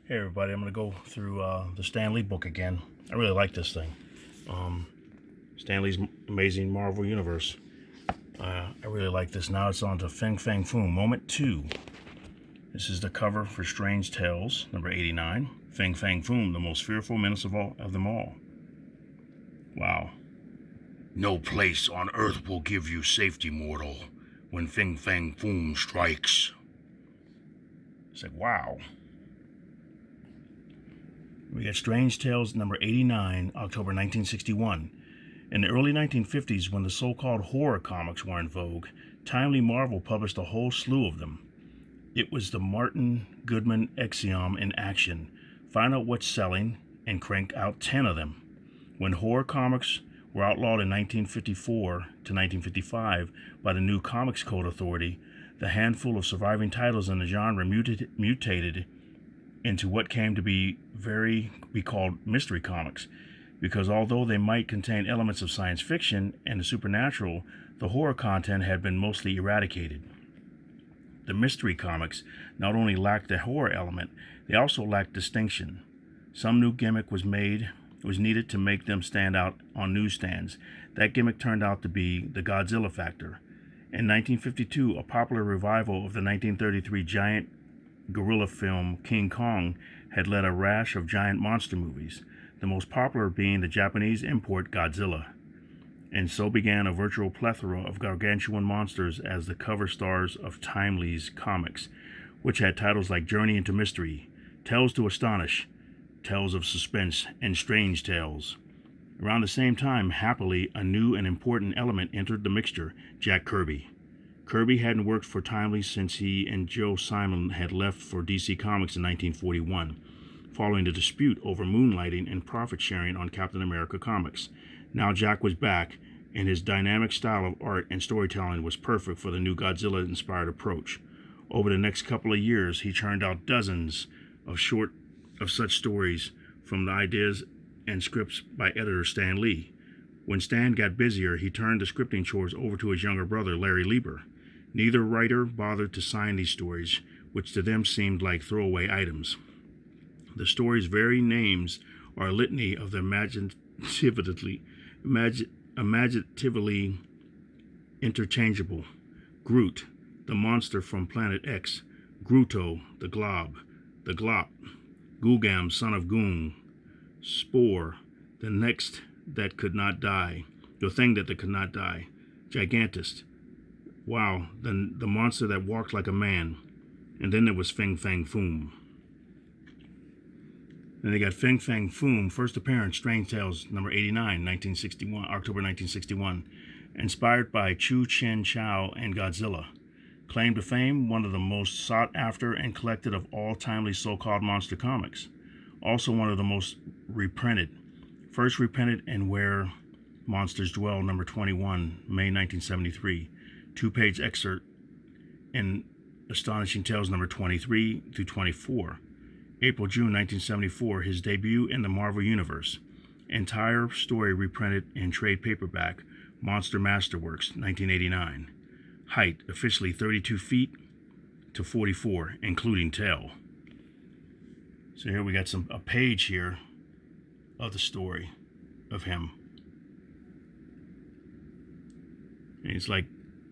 Hey everybody, I'm going to go through the Stan Lee book again. I really like this thing. Stan Lee's Amazing Marvel Universe. I really like this. Now it's on to Fin Fang Foom, Moment 2. This is the cover for Strange Tales, number 89. Fin Fang Foom, the most fearful menace of them all. Wow. No place on Earth will give you safety, mortal, when Fin Fang Foom strikes. It's like, wow. We got Strange Tales number 89, October 1961. In the early 1950s, when the so-called horror comics were in vogue, Timely Marvel published a whole slew of them. It was the Martin Goodman axiom in action. Find out what's selling and crank out 10 of them. When horror comics were outlawed in 1954 to 1955 by the New Comics Code Authority, the handful of surviving titles in the genre mutated into what came to be called mystery comics, because although they might contain elements of science fiction and the supernatural, the horror content had been mostly eradicated. The mystery comics not only lacked the horror element, they also lacked distinction. Some new gimmick was needed to make them stand out on newsstands. That gimmick turned out to be the Godzilla factor. In 1952, a popular revival of the 1933 giant gorilla film King Kong had led a rash of giant monster movies, the most popular being the Japanese import Godzilla. And so began a virtual plethora of gargantuan monsters as the cover stars of Timely's comics, which had titles like Journey into Mystery, Tales to Astonish, Tales of Suspense, and Strange Tales. Around the same time, happily, a new and important element entered the mixture: Jack Kirby. Kirby hadn't worked for Timely since he and Joe Simon had left for DC Comics in 1941, following the dispute over moonlighting and profit sharing on Captain America Comics. Now Jack was back, and his dynamic style of art and storytelling was perfect for the new Godzilla-inspired approach. Over the next couple of years, he churned out dozens of such stories from the ideas and scripts by editor Stan Lee. When Stan got busier, he turned the scripting chores over to his younger brother, Larry Lieber. Neither writer bothered to sign these stories, which to them seemed like throwaway items. The stories' very names are a litany of the imaginatively interchangeable. Groot, the monster from Planet X; Gruto, the Glob; the Glop; Gulgam, son of Goon; Spore, the next that could not die, the thing that could not die; Gigantist, wow, the monster that walked like a man; and then there was Fin Fang Foom. Then they got Fin Fang Foom, first appearance, Strange Tales, number 89, October 1961, inspired by Chu Chen Chow and Godzilla. Claim to fame, one of the most sought after and collected of all Timely so-called monster comics. Also one of the most reprinted. First reprinted in Where Monsters Dwell, number 21, May 1973. Two-page excerpt in Astonishing Tales number 23 through 24. April-June 1974, his debut in the Marvel Universe. Entire story reprinted in trade paperback, Monster Masterworks, 1989. Height, officially 32 feet to 44, including tail. So here we got a page here of the story of him. And it's like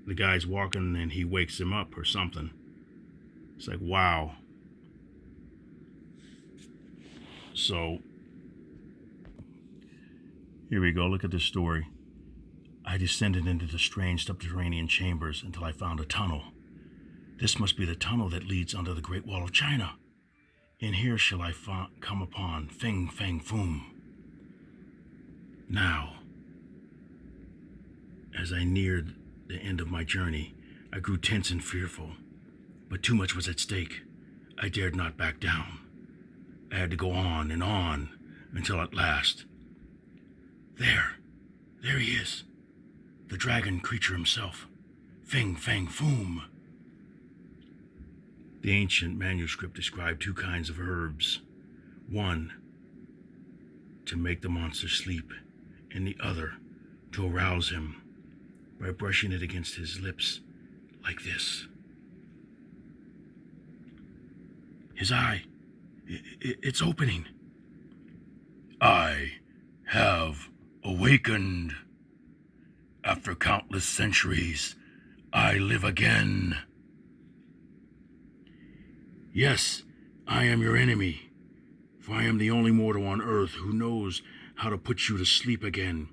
the guy's walking and he wakes him up or something. It's like, wow. So here we go. Look at this story. I descended into the strange subterranean chambers until I found a tunnel. This must be the tunnel that leads under the Great Wall of China. In here shall I come upon Fin Fang Foom. Now, as I neared the end of my journey, I grew tense and fearful, but too much was at stake. I dared not back down. I had to go on and on until at last, there he is, the dragon creature himself, Fin Fang Foom. The ancient manuscript described two kinds of herbs. One, to make the monster sleep, and the other, to arouse him by brushing it against his lips like this. His eye, It's opening. I have awakened. After countless centuries, I live again. Yes, I am your enemy, for I am the only mortal on earth who knows how to put you to sleep again,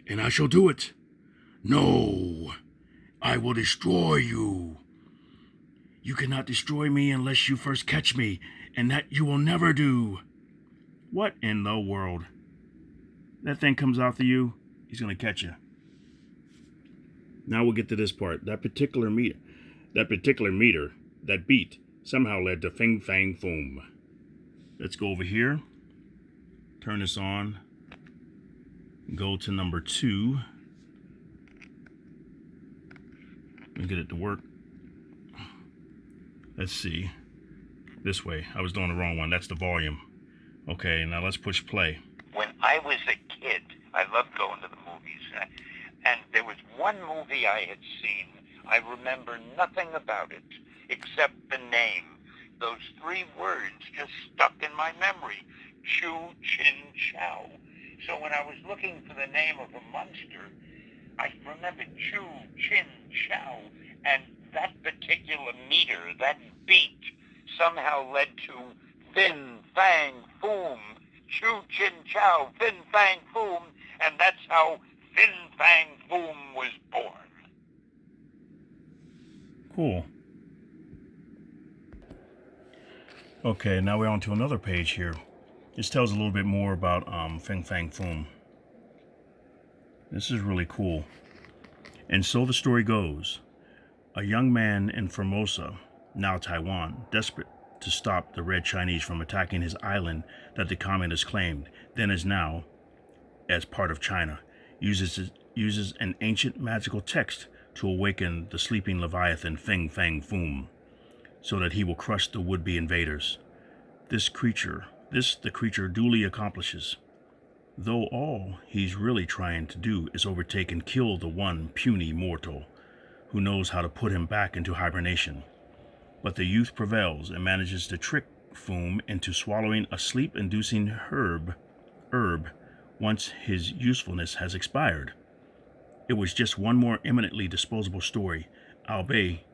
and I shall do it. No, I will destroy you. You cannot destroy me unless you first catch me, and that you will never do. What in the world? That thing comes after you, he's gonna catch you. Now we'll get to this part. That particular meter, that beat, somehow led to Fin Fang Foom. Let's go over here. Turn this on. Go to number 2. And get it to work. Let's see. This way. I was doing the wrong one. That's the volume. Okay, now let's push play. When I was a kid, I loved going to the movies. And there was one movie I had seen. I remember nothing about it except the name. Those 3 words just stuck in my memory. Chu Chin Chow. So when I was looking for the name of a monster, I remembered Chu Chin Chow. And that particular meter, that beat, somehow led to Fin Fang Foom. Chu Chin Chow, Fin Fang Foom. And that's how Fin Fang Foom was born. Cool. Okay, now we're on to another page here. This tells a little bit more about Fin Fang Foom. This is really cool. And so the story goes. A young man in Formosa, now Taiwan, desperate to stop the Red Chinese from attacking his island that the communists claimed, then as now, as part of China, uses an ancient magical text to awaken the sleeping Leviathan Fin Fang Foom, so that he will crush the would-be invaders. This the creature duly accomplishes, though all he's really trying to do is overtake and kill the one puny mortal who knows how to put him back into hibernation. But the youth prevails and manages to trick Foom into swallowing a sleep-inducing herb once his usefulness has expired. It was just one more eminently disposable story, albeit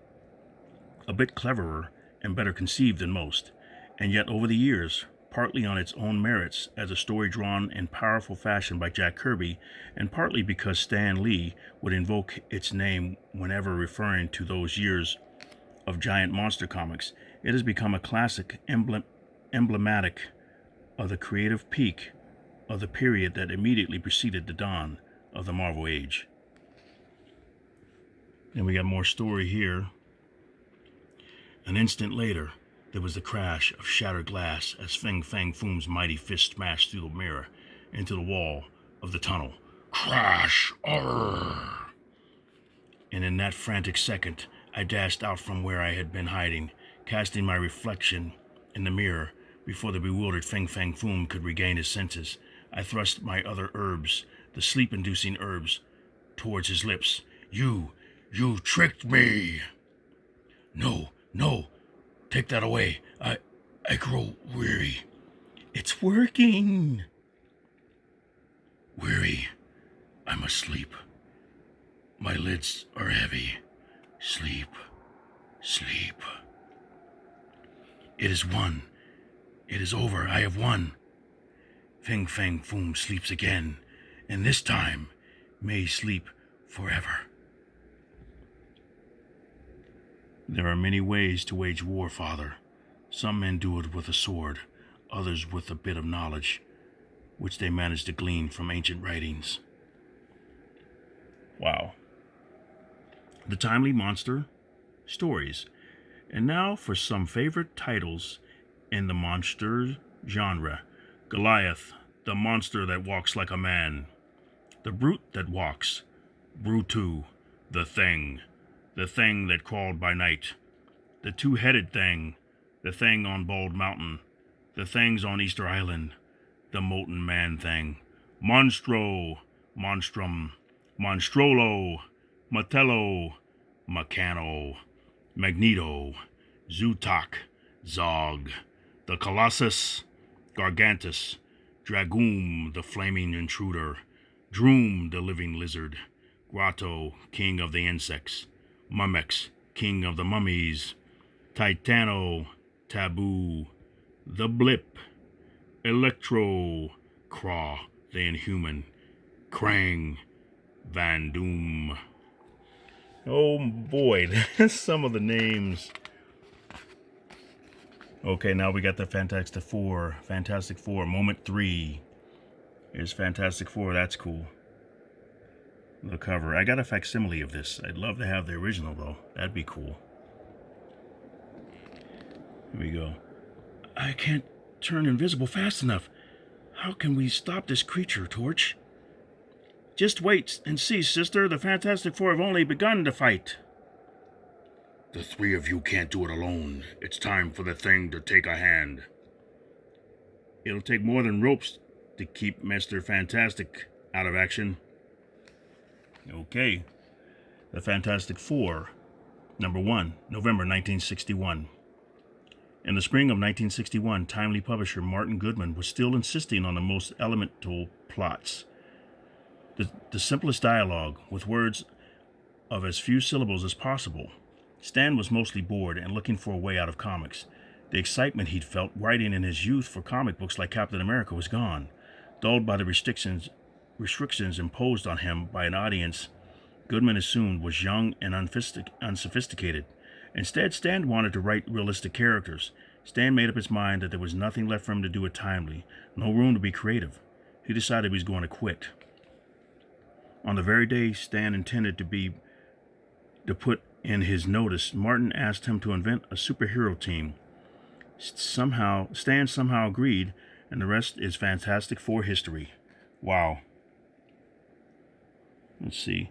a bit cleverer and better conceived than most, and yet over the years, partly on its own merits as a story drawn in powerful fashion by Jack Kirby, and partly because Stan Lee would invoke its name whenever referring to those years of giant monster comics, it has become a classic emblematic of the creative peak of the period that immediately preceded the dawn of the Marvel Age. And we got more story here. An instant later, there was the crash of shattered glass as Fin Fang Foom's mighty fist smashed through the mirror into the wall of the tunnel. Crash! Arrgh! And in that frantic second, I dashed out from where I had been hiding, casting my reflection in the mirror. Before the bewildered Fin Fang Foom could regain his senses, I thrust my other herbs, the sleep-inducing herbs, towards his lips. You tricked me! No, take that away. I grow weary. It's working. Weary, I must sleep. My lids are heavy. Sleep. It is won. It is over. I have won. Fin Fang Foom sleeps again, and this time may sleep forever. There are many ways to wage war, Father. Some men do it with a sword, others with a bit of knowledge, which they manage to glean from ancient writings. Wow. The timely monster stories. And now for some favorite titles in the monster genre. Goliath, the monster that walks like a man. The brute that walks. Brutu, the thing that crawled by night. The two-headed thing, the thing on Bald Mountain. The things on Easter Island. The molten man thing. Monstro, Monstrum, Monstrolo, Matello, Meccano, Magneto, Zutak, Zog, the Colossus Gargantus, Dragoom, the flaming intruder, Droom, the living lizard, Grotto, king of the insects, Mummex, king of the mummies, Titano, Taboo, the Blip, Electro, Craw, the inhuman, Krang, Van Doom. Oh boy, that's some of the names. Okay, now we got the Fantastic Four. Fantastic Four, Moment 3. Here's Fantastic Four, that's cool. The cover. I got a facsimile of this. I'd love to have the original though. That'd be cool. Here we go. I can't turn invisible fast enough. How can we stop this creature, Torch? Just wait and see, sister. The Fantastic Four have only begun to fight. The three of you can't do it alone. It's time for the thing to take a hand. It'll take more than ropes to keep Mr. Fantastic out of action. Okay. The Fantastic Four, number 1, November 1961. In the spring of 1961, timely publisher Martin Goodman was still insisting on the most elemental plots. The simplest dialogue, with words of as few syllables as possible. Stan was mostly bored and looking for a way out of comics. The excitement he'd felt writing in his youth for comic books like Captain America was gone, dulled by the restrictions imposed on him by an audience Goodman assumed was young and unsophisticated. Instead, Stan wanted to write realistic characters. Stan made up his mind that there was nothing left for him to do it timely, no room to be creative. He decided he was going to quit. On the very day Stan intended to put in his notice, Martin asked him to invent a superhero team. Stan somehow agreed, and the rest is Fantastic Four history. Wow. Let's see.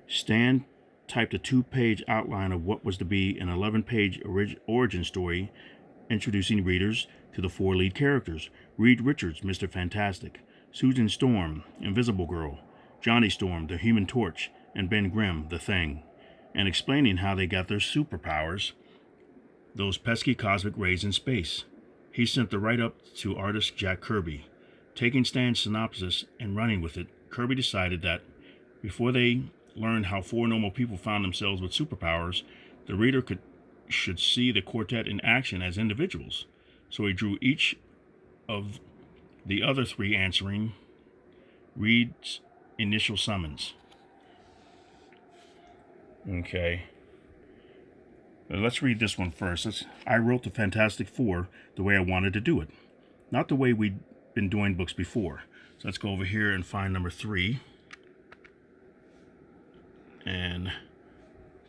Stan typed a 2-page outline of what was to be an 11-page origin story introducing readers to the 4 lead characters: Reed Richards, Mr. Fantastic, Susan Storm, Invisible Girl, Johnny Storm, the Human Torch, and Ben Grimm, the Thing, and explaining how they got their superpowers, those pesky cosmic rays in space. He sent the write-up to artist Jack Kirby. Taking Stan's synopsis and running with it, Kirby decided that before they learned how 4 normal people found themselves with superpowers, the reader should see the quartet in action as individuals. So he drew each of the other 3 answering Reed's initial summons. Okay. Let's read this one first. I wrote the Fantastic Four the way I wanted to do it, not the way we'd been doing books before. So let's go over here and find number 3. And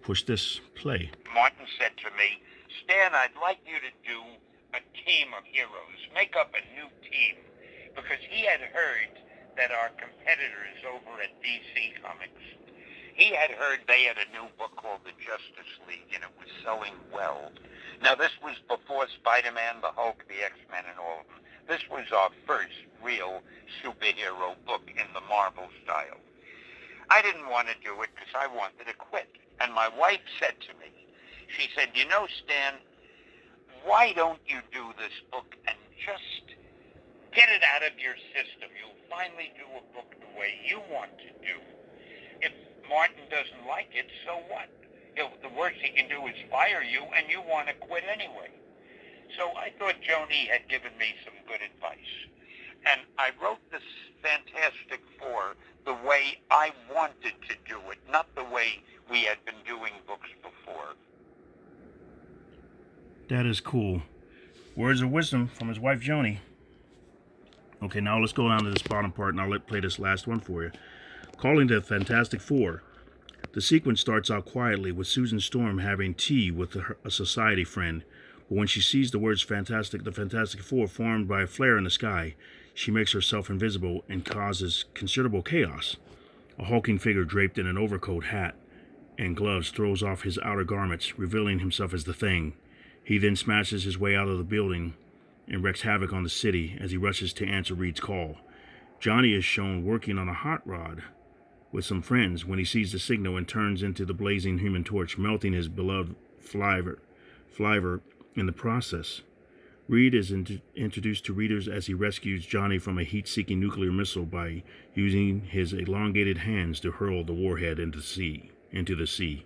push this play. Martin said to me, Stan, I'd like you to do a team of heroes. Make up a new team. Because he had heard that our competitors over at DC Comics, he had heard they had a new book called The Justice League, and it was selling well. Now, this was before Spider-Man, the Hulk, the X-Men, and all of them. This was our first real superhero book in the Marvel style. I didn't want to do it because I wanted to quit. And my wife said to me, she said, you know, Stan, why don't you do this book and just get it out of your system? You'll finally do a book the way you want to do. If Martin doesn't like it, so what? The worst he can do is fire you, and you want to quit anyway. So I thought Joni had given me some good advice. And I wrote this Fantastic Four the way I wanted to do it, not the way we had been doing books before. That is cool. Words of wisdom from his wife, Joni. Okay, now let's go down to this bottom part, and I'll play this last one for you. Calling the Fantastic Four. The sequence starts out quietly with Susan Storm having tea with a society friend. But when she sees the words the Fantastic Four formed by a flare in the sky, she makes herself invisible and causes considerable chaos. A hulking figure draped in an overcoat, hat, and gloves throws off his outer garments, revealing himself as the Thing. He then smashes his way out of the building and wreaks havoc on the city as he rushes to answer Reed's call. Johnny is shown working on a hot rod with some friends when he sees the signal and turns into the blazing Human Torch, melting his beloved Flyver in the process. Reed is introduced to readers as he rescues Johnny from a heat-seeking nuclear missile by using his elongated hands to hurl the warhead into the sea.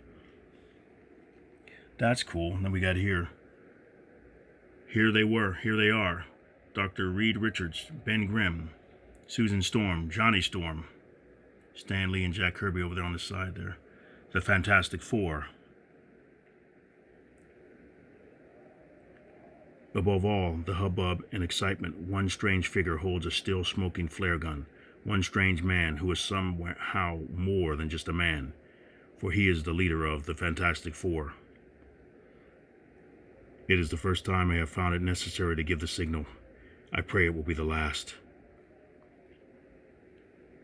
That's cool. And then we got here. Here they are. Dr. Reed Richards, Ben Grimm, Susan Storm, Johnny Storm, Stan Lee and Jack Kirby over there on the side there. The Fantastic Four. Above all, the hubbub and excitement, one strange figure holds a still smoking flare gun. One strange man who is somehow more than just a man, for he is the leader of the Fantastic Four. It is the first time I have found it necessary to give the signal. I pray it will be the last.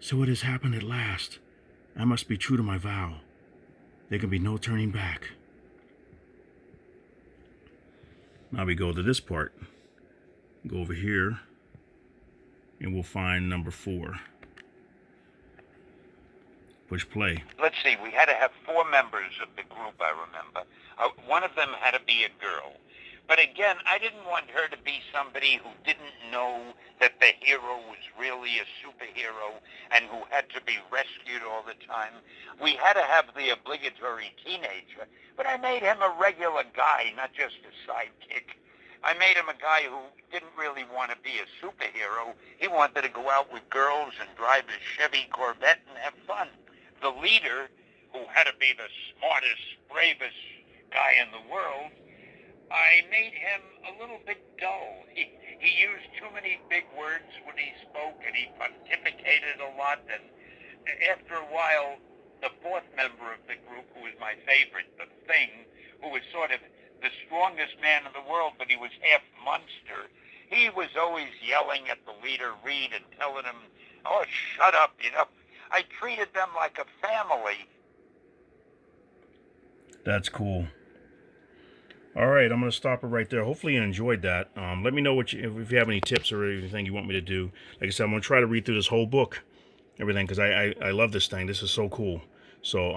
So it has happened at last. I must be true to my vow. There can be no turning back. Now we go to this part. Go over here, and we'll find number 4. Push play. Let's see, we had to have 4 members of the group, I remember. One of them had to be a girl. But again, I didn't want her to be somebody who didn't know that the hero was really a superhero and who had to be rescued all the time. We had to have the obligatory teenager, but I made him a regular guy, not just a sidekick. I made him a guy who didn't really want to be a superhero. He wanted to go out with girls and drive his Chevy Corvette and have fun. The leader, who had to be the smartest, bravest guy in the world, I made him a little bit dull. He used too many big words when he spoke, and he pontificated a lot, and after a while, the 4th member of the group, who was my favorite, the Thing, who was sort of the strongest man in the world, but he was half monster, he was always yelling at the leader, Reed, and telling him, oh, shut up, I treated them like a family. That's cool. All right, I'm going to stop it right there. Hopefully you enjoyed that. Let me know if you have any tips or anything you want me to do. Like I said, I'm going to try to read through this whole book, everything, because I love this thing. This is so cool. So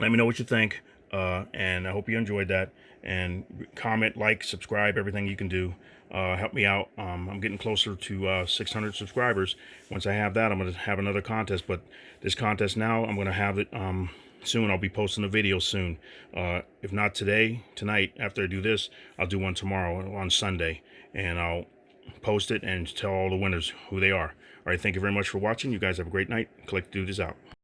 let me know what you think, and I hope you enjoyed that. And comment, like, subscribe, everything you can do. Help me out. I'm getting closer to 600 subscribers. Once I have that, I'm going to have another contest. But this contest now, I'm going to have it soon. I'll be posting a video soon. If not tonight, after I do this, I'll do one tomorrow on Sunday. And I'll post it and tell all the winners who they are. All right, thank you very much for watching. You guys have a great night. Collect Dude is out.